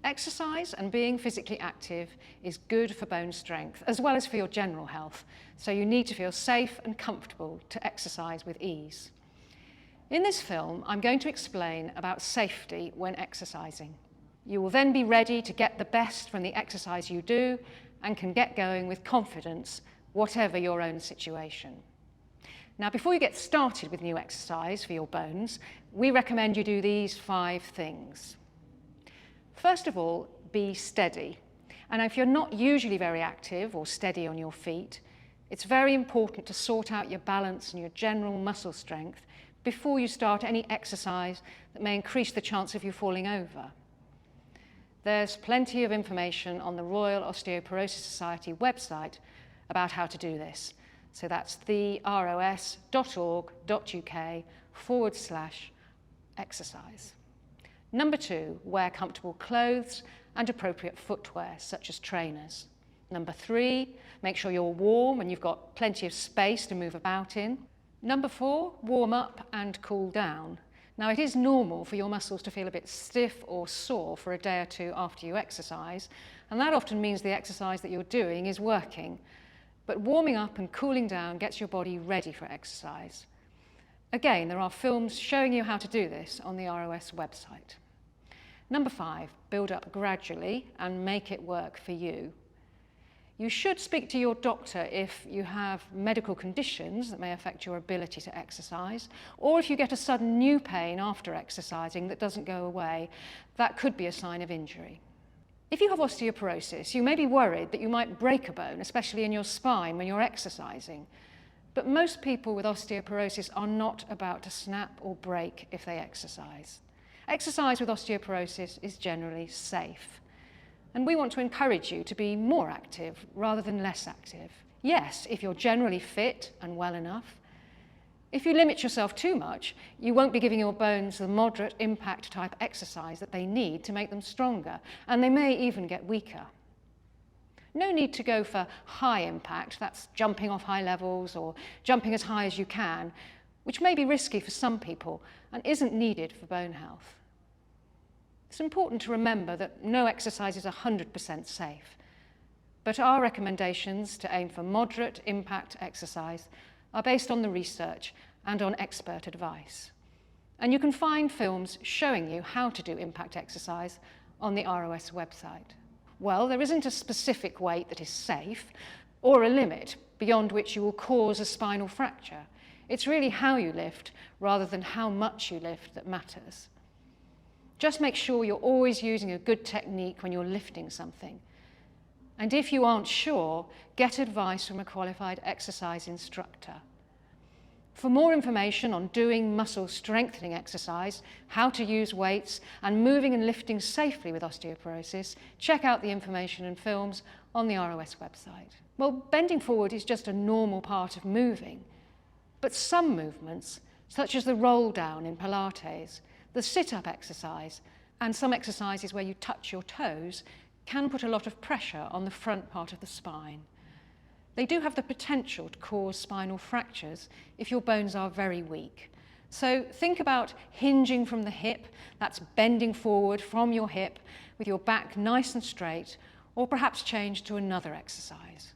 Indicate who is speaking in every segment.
Speaker 1: Exercise and being physically active is good for bone strength as well as for your general health, so you need to feel safe and comfortable to exercise with ease. In this film, I'm going to explain about safety when exercising. You will then be ready to get the best from the exercise you do and can get going with confidence, whatever your own situation. Now, before you get started with new exercise for your bones, we recommend you do these 5 things. First of all, be steady. And if you're not usually very active or steady on your feet, it's very important to sort out your balance and your general muscle strength before you start any exercise that may increase the chance of you falling over. There's plenty of information on the Royal Osteoporosis Society website about how to do this. So that's the ros.org.uk/exercise. Number 2, wear comfortable clothes and appropriate footwear, such as trainers. Number 3, make sure you're warm and you've got plenty of space to move about in. Number 4, warm up and cool down. Now, it is normal for your muscles to feel a bit stiff or sore for a day or 2 after you exercise, and that often means the exercise that you're doing is working. But warming up and cooling down gets your body ready for exercise. Again, there are films showing you how to do this on the ROS website. Number 5, build up gradually and make it work for you. You should speak to your doctor if you have medical conditions that may affect your ability to exercise, or if you get a sudden new pain after exercising that doesn't go away. That could be a sign of injury. If you have osteoporosis, you may be worried that you might break a bone, especially in your spine when you're exercising. But most people with osteoporosis are not about to snap or break if they exercise. Exercise with osteoporosis is generally safe. And we want to encourage you to be more active rather than less active. Yes, if you're generally fit and well enough. If you limit yourself too much, you won't be giving your bones the moderate impact type exercise that they need to make them stronger, and they may even get weaker. No need to go for high impact, that's jumping off high levels or jumping as high as you can, which may be risky for some people and isn't needed for bone health. It's important to remember that no exercise is 100% safe, but our recommendations to aim for moderate impact exercise are based on the research and on expert advice. And you can find films showing you how to do impact exercise on the ROS website. Well, there isn't a specific weight that is safe or a limit beyond which you will cause a spinal fracture. It's really how you lift rather than how much you lift that matters. Just make sure you're always using a good technique when you're lifting something. And if you aren't sure, get advice from a qualified exercise instructor. For more information on doing muscle strengthening exercise, how to use weights, and moving and lifting safely with osteoporosis, check out the information and films on the ROS website. Well, bending forward is just a normal part of moving, but some movements, such as the roll down in Pilates, the sit-up exercise, and some exercises where you touch your toes, can put a lot of pressure on the front part of the spine. They do have the potential to cause spinal fractures if your bones are very weak. So think about hinging from the hip, that's bending forward from your hip with your back nice and straight, or perhaps change to another exercise.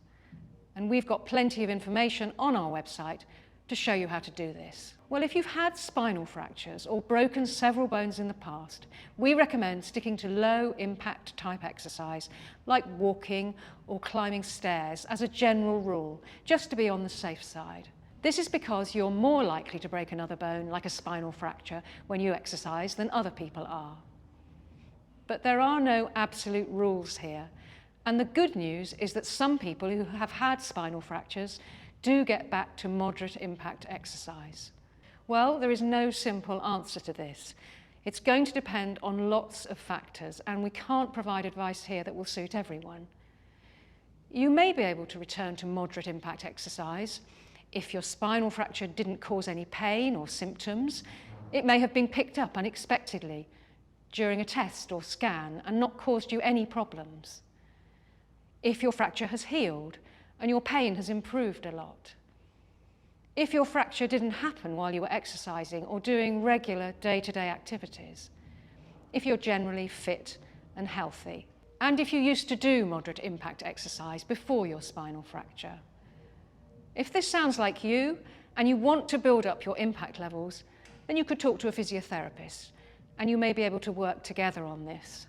Speaker 1: And we've got plenty of information on our website to show you how to do this. Well, if you've had spinal fractures or broken several bones in the past, we recommend sticking to low impact type exercise like walking or climbing stairs as a general rule, just to be on the safe side. This is because you're more likely to break another bone like a spinal fracture when you exercise than other people are. But there are no absolute rules here, and the good news is that some people who have had spinal fractures do get back to moderate impact exercise. Well, there is no simple answer to this. It's going to depend on lots of factors, and we can't provide advice here that will suit everyone. You may be able to return to moderate impact exercise if your spinal fracture didn't cause any pain or symptoms. It may have been picked up unexpectedly during a test or scan and not caused you any problems. If your fracture has healed and your pain has improved a lot. If your fracture didn't happen while you were exercising or doing regular day-to-day activities. If you're generally fit and healthy. And if you used to do moderate impact exercise before your spinal fracture. If this sounds like you and you want to build up your impact levels, then you could talk to a physiotherapist and you may be able to work together on this.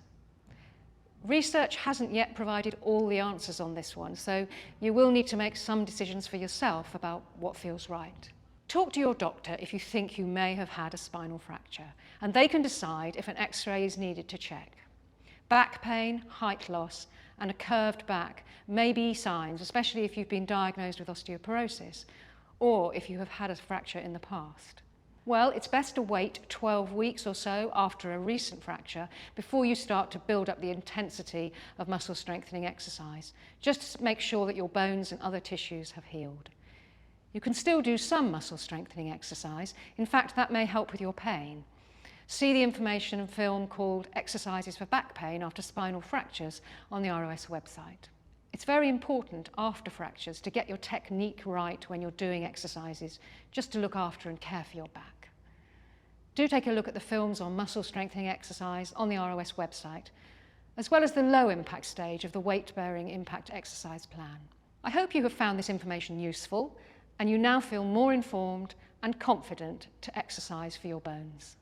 Speaker 1: Research hasn't yet provided all the answers on this one, so you will need to make some decisions for yourself about what feels right. Talk to your doctor if you think you may have had a spinal fracture, and they can decide if an X-ray is needed to check. Back pain, height loss, and a curved back may be signs, especially if you've been diagnosed with osteoporosis, or if you have had a fracture in the past. Well, it's best to wait 12 weeks or so after a recent fracture before you start to build up the intensity of muscle strengthening exercise, just to make sure that your bones and other tissues have healed. You can still do some muscle strengthening exercise. In fact, that may help with your pain. See the information and film called Exercises for Back Pain After Spinal Fractures on the ROS website. It's very important after fractures to get your technique right when you're doing exercises, just to look after and care for your back. Do take a look at the films on muscle strengthening exercise on the ROS website, as well as the low impact stage of the weight-bearing impact exercise plan. I hope you have found this information useful and you now feel more informed and confident to exercise for your bones.